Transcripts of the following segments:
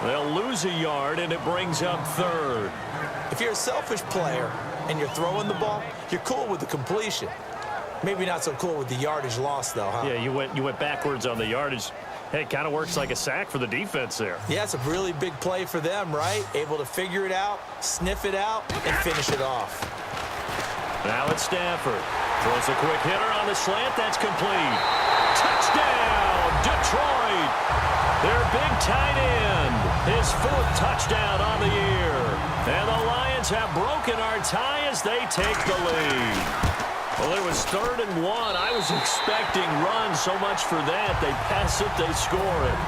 They'll lose a yard, and it brings up third. If you're a selfish player and you're throwing the ball, you're cool with the completion. Maybe not so cool with the yardage loss, though, huh? Yeah, you went backwards on the yardage. Hey, it kind of works like a sack for the defense there. Yeah, it's a really big play for them, right? Able to figure it out, sniff it out, and finish it off. Now it's Stafford. Throws a quick hitter on the slant. That's complete. Touchdown, Detroit. Their big tight end. His fourth touchdown on the year. And the Lions have broken our tie as they take the lead. Well, it was 3rd and 1. I was expecting runs, so much for that. They pass it, they score it.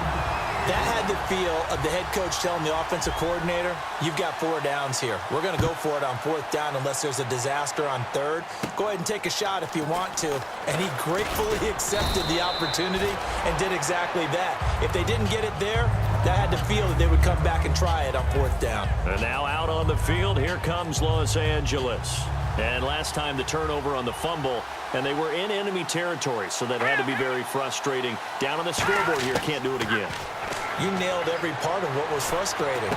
That had the feel of the head coach telling the offensive coordinator, you've got 4 downs here. We're going to go for it on 4th down unless there's a disaster on 3rd. Go ahead and take a shot if you want to. And he gratefully accepted the opportunity and did exactly that. If they didn't get it there, that had the feel that they would come back and try it on 4th down. And now out on the field, here comes Los Angeles. And last time the turnover on the fumble, and they were in enemy territory, so that had to be very frustrating. Down on the scoreboard here, can't do it again. You nailed every part of what was frustrating.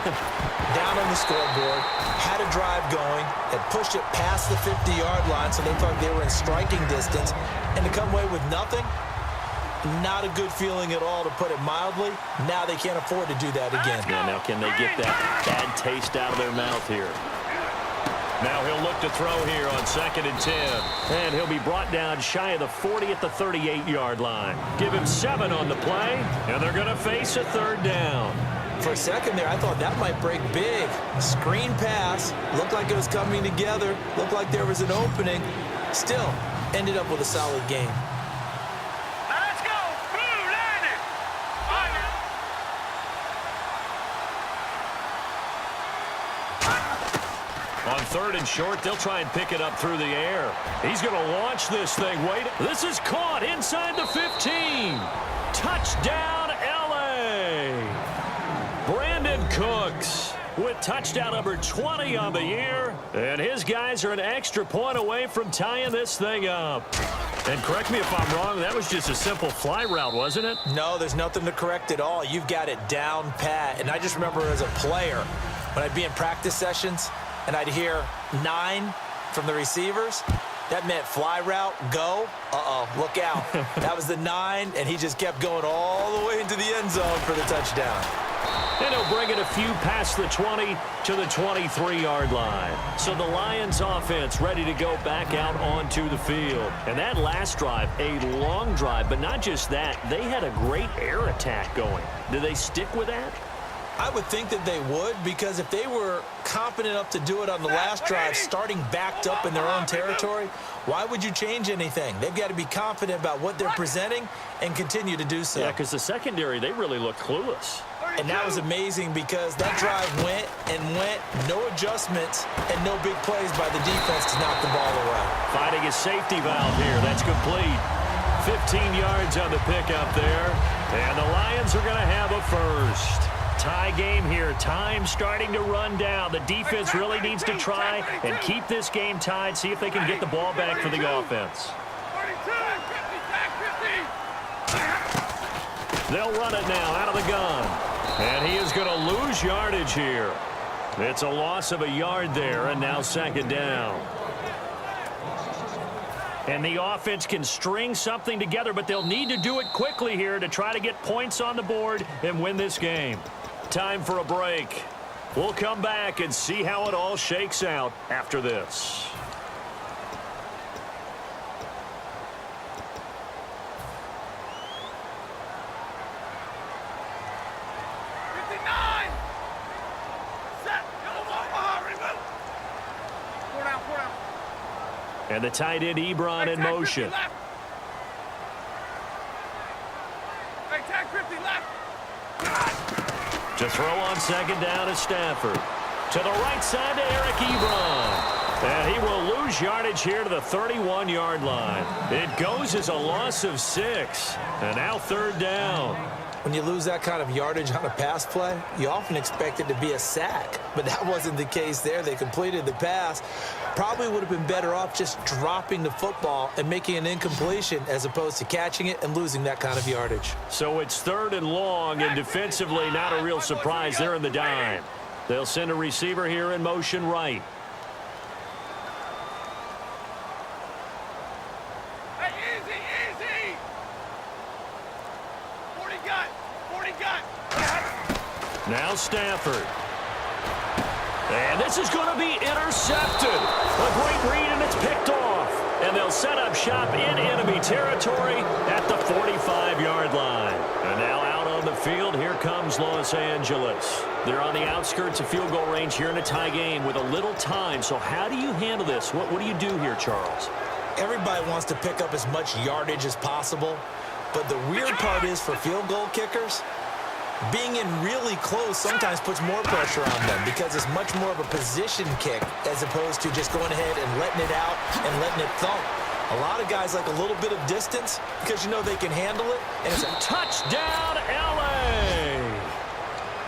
Down on the scoreboard, had a drive going, had pushed it past the 50-yard line, so they thought they were in striking distance, and to come away with nothing, not a good feeling at all, to put it mildly. Now they can't afford to do that again. Yeah, now can they get that bad taste out of their mouth here? Now he'll look to throw here on 2nd and 10. And he'll be brought down shy of the 40 at the 38-yard line. Give him 7 on the play, and they're going to face a 3rd down. For a second there, I thought that might break big. Screen pass. Looked like it was coming together. Looked like there was an opening. Still, ended up with a solid game. On 3rd and short, they'll try and pick it up through the air. He's going to launch this thing. Wait, this is caught inside the 15. Touchdown, L.A. Brandon Cooks with touchdown number 20 on the year. And his guys are an extra point away from tying this thing up. And correct me if I'm wrong, that was just a simple fly route, wasn't it? No, there's nothing to correct at all. You've got it down pat. And I just remember as a player, when I'd be in practice sessions, and I'd hear 9 from the receivers, that meant fly route, go. Look out. That was the 9, and he just kept going all the way into the end zone for the touchdown. And he'll bring it a few past the 20 to the 23-yard line. So the Lions offense ready to go back out onto the field. And that last drive, a long drive, but not just that, they had a great air attack going. Do they stick with that? I would think that they would, because if they were confident enough to do it on the last drive, starting backed up in their own territory, why would you change anything? They've got to be confident about what they're presenting and continue to do so. Yeah, because the secondary, they really look clueless. And that was amazing because that drive went and went, no adjustments, and no big plays by the defense to knock the ball away. Finding a safety valve here. That's complete. 15 yards on the pickup there. And the Lions are going to have a first. Tie game here. Time starting to run down. The defense really needs to try and keep this game tied, see if they can get the ball back for the offense. They'll run it now out of the gun. And he is going to lose yardage here. It's a loss of a yard there, and now 2nd down. And the offense can string something together, but they'll need to do it quickly here to try to get points on the board and win this game. Time for a break. We'll come back and see how it all shakes out after this. And the tight end Ebron in motion. To throw on 2nd down is Stafford. To the right side to Eric Ebron. And he will lose yardage here to the 31-yard line. It goes as a loss of 6. And now 3rd down. When you lose that kind of yardage on a pass play, you often expect it to be a sack. But that wasn't the case there. They completed the pass. Probably would have been better off just dropping the football and making an incompletion as opposed to catching it and losing that kind of yardage. So it's 3rd and long, and defensively not a real surprise. They're in the dime. They'll send a receiver here in motion right. Now Stafford. And this is going to be intercepted. A great read, and it's picked off. And they'll set up shop in enemy territory at the 45-yard line. And now out on the field, here comes Los Angeles. They're on the outskirts of field goal range here in a tie game with a little time. So how do you handle this? What do you do here, Charles? Everybody wants to pick up as much yardage as possible. But the weird part is for field goal kickers, being in really close sometimes puts more pressure on them because it's much more of a position kick as opposed to just going ahead and letting it out and letting it thump. A lot of guys like a little bit of distance because you know they can handle it. And it's a touchdown, L.A.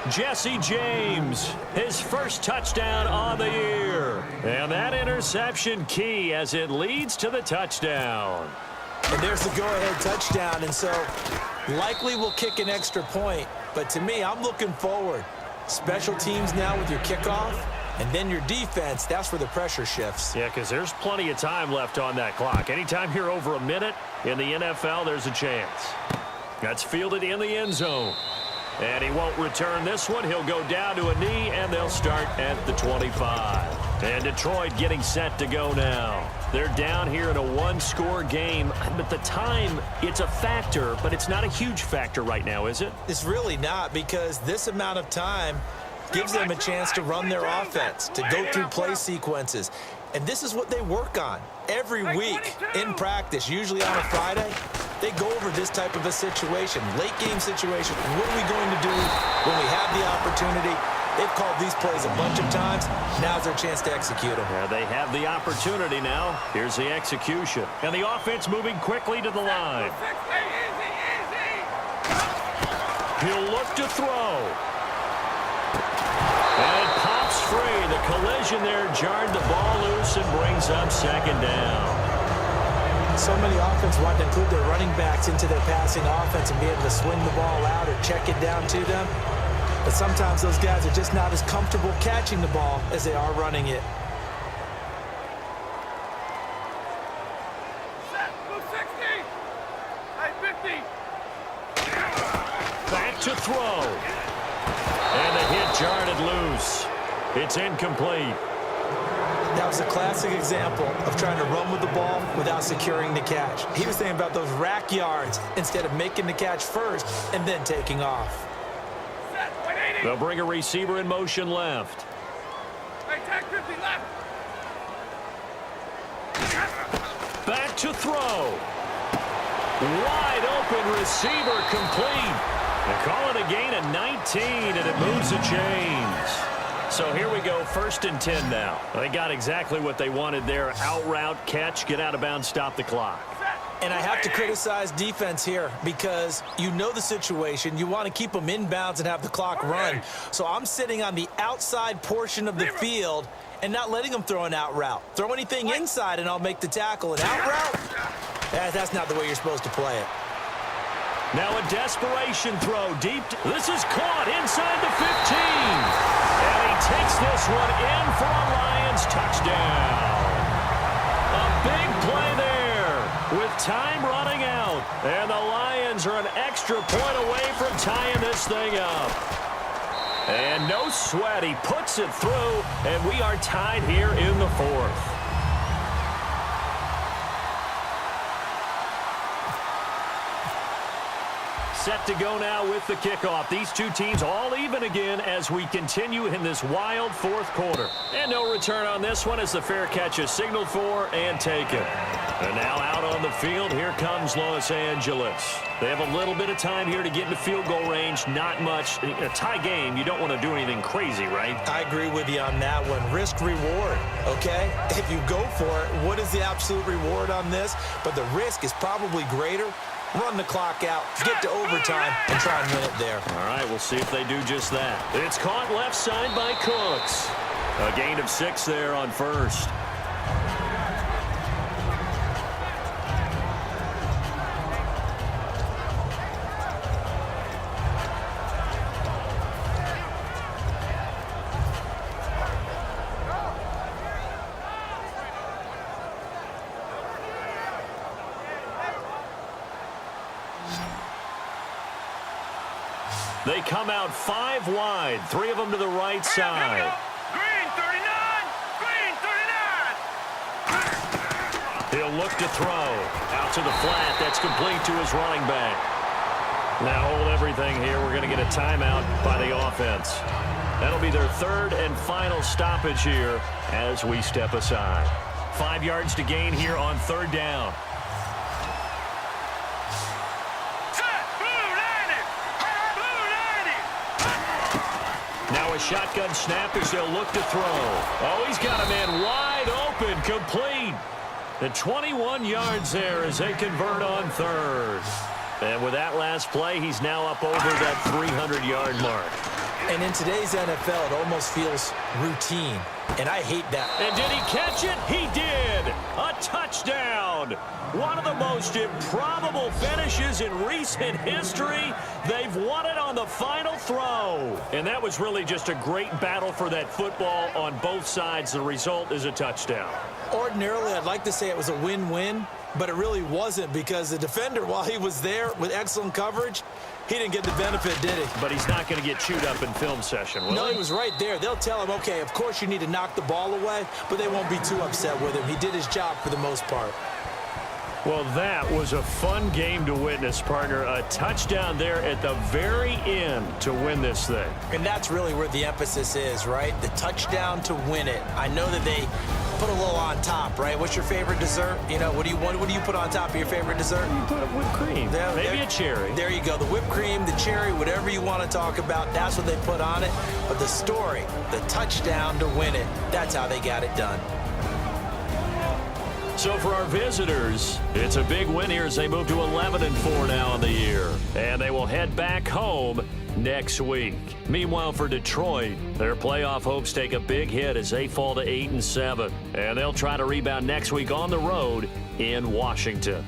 Jesse James, his first touchdown on the year. And that interception key as it leads to the touchdown. And there's the go-ahead touchdown. And so likely will kick an extra point. But to me, I'm looking forward. Special teams now with your kickoff, and then your defense, that's where the pressure shifts. Yeah, because there's plenty of time left on that clock. Anytime you're over a minute in the NFL, there's a chance. That's fielded in the end zone. And he won't return this one. He'll go down to a knee, and they'll start at the 25. And Detroit getting set to go now. They're down here in a one-score game. But the time, it's a factor, but it's not a huge factor right now, is it? It's really not, because this amount of time gives them a chance to run their offense, to go through play sequences. And this is what they work on every week in practice, usually on a Friday. They go over this type of a situation, late-game situation. What are we going to do when we have the opportunity? They've called these plays a bunch of times. Now's their chance to execute them. Yeah, they have the opportunity now. Here's the execution. And the offense moving quickly to the line. He'll look to throw. And it pops free. The collision there jarred the ball loose and brings up 2nd down. So many offenses want to include their running backs into their passing offense and be able to swing the ball out or check it down to them. But sometimes those guys are just not as comfortable catching the ball as they are running it. Back to throw. And the hit jarred it loose. It's incomplete. That was a classic example of trying to run with the ball without securing the catch. He was thinking about those rack yards instead of making the catch first and then taking off. They'll bring a receiver in motion left. Back to throw. Wide open receiver complete. They call it a gain of 19, and it moves the chains. So here we go, 1st and 10 now. They got exactly what they wanted there. Out route, catch, get out of bounds, stop the clock. And I have to criticize defense here because you know the situation. You want to keep them inbounds and have the clock run. So I'm sitting on the outside portion of the field and not letting them throw an out route. Throw anything inside and I'll make the tackle. An out route? That's not the way you're supposed to play it. Now a desperation throw deep. This is caught inside the 15. And he takes this one in for a Lions touchdown. A big play there with time running out. And the Lions are an extra point away from tying this thing up. And no sweat. He puts it through, and we are tied here in the 4th. Set to go now with the kickoff. These two teams all even again as we continue in this wild 4th quarter. And no return on this one as the fair catch is signaled for and taken. And now out on the field, here comes Los Angeles. They have a little bit of time here to get into field goal range. Not much. A tie game, you don't want to do anything crazy, right? I agree with you on that one. Risk reward, okay? If you go for it, what is the absolute reward on this? But the risk is probably greater run the clock out, get to overtime, and try and win it there. All right, we'll see if they do just that. It's caught left side by Cooks. A gain of 6 there on first. They come out 5 wide, 3 of them to the right side. Green 39! Green 39! He'll look to throw. Out to the flat. That's complete to his running back. Now hold everything here. We're going to get a timeout by the offense. That'll be their 3rd and final stoppage here as we step aside. 5 yards to gain here on 3rd down. Now a shotgun snap as they'll look to throw. Oh, he's got a man wide open, complete. The 21 yards there as they convert on 3rd. And with that last play, he's now up over that 300-yard mark. And in today's NFL, it almost feels routine, and I hate that. And did he catch it? He did. A touchdown. One of the most improbable finishes in recent history. They've won it on the final throw. And that was really just a great battle for that football on both sides. The result is a touchdown. Ordinarily, I'd like to say it was a win-win, but it really wasn't because the defender, while he was there with excellent coverage, he didn't get the benefit, did he? But he's not going to get chewed up in film session, will he? No, he was right there. They'll tell him, okay, of course you need to knock the ball away, but they won't be too upset with him. He did his job for the most part. Well, that was a fun game to witness, partner. A touchdown there at the very end to win this thing. And that's really where the emphasis is, right? The touchdown to win it. I know that they put a little on top, right? What's your favorite dessert? You know, what do you put on top of your favorite dessert? You put whipped cream, maybe a cherry. There you go. The whipped cream, the cherry, whatever you want to talk about, that's what they put on it. But the story, the touchdown to win it, that's how they got it done. So for our visitors, it's a big win here as they move to 11-4 now in the year. And they will head back home next week. Meanwhile, for Detroit, their playoff hopes take a big hit as they fall to 8-7. And they'll try to rebound next week on the road in Washington.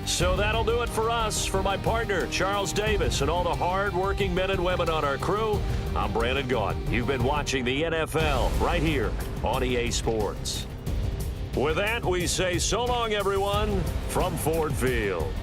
So that'll do it for us. For my partner, Charles Davis, and all the hard-working men and women on our crew, I'm Brandon Gaudin. You've been watching the NFL right here on EA Sports. With that, we say so long, everyone, from Ford Field.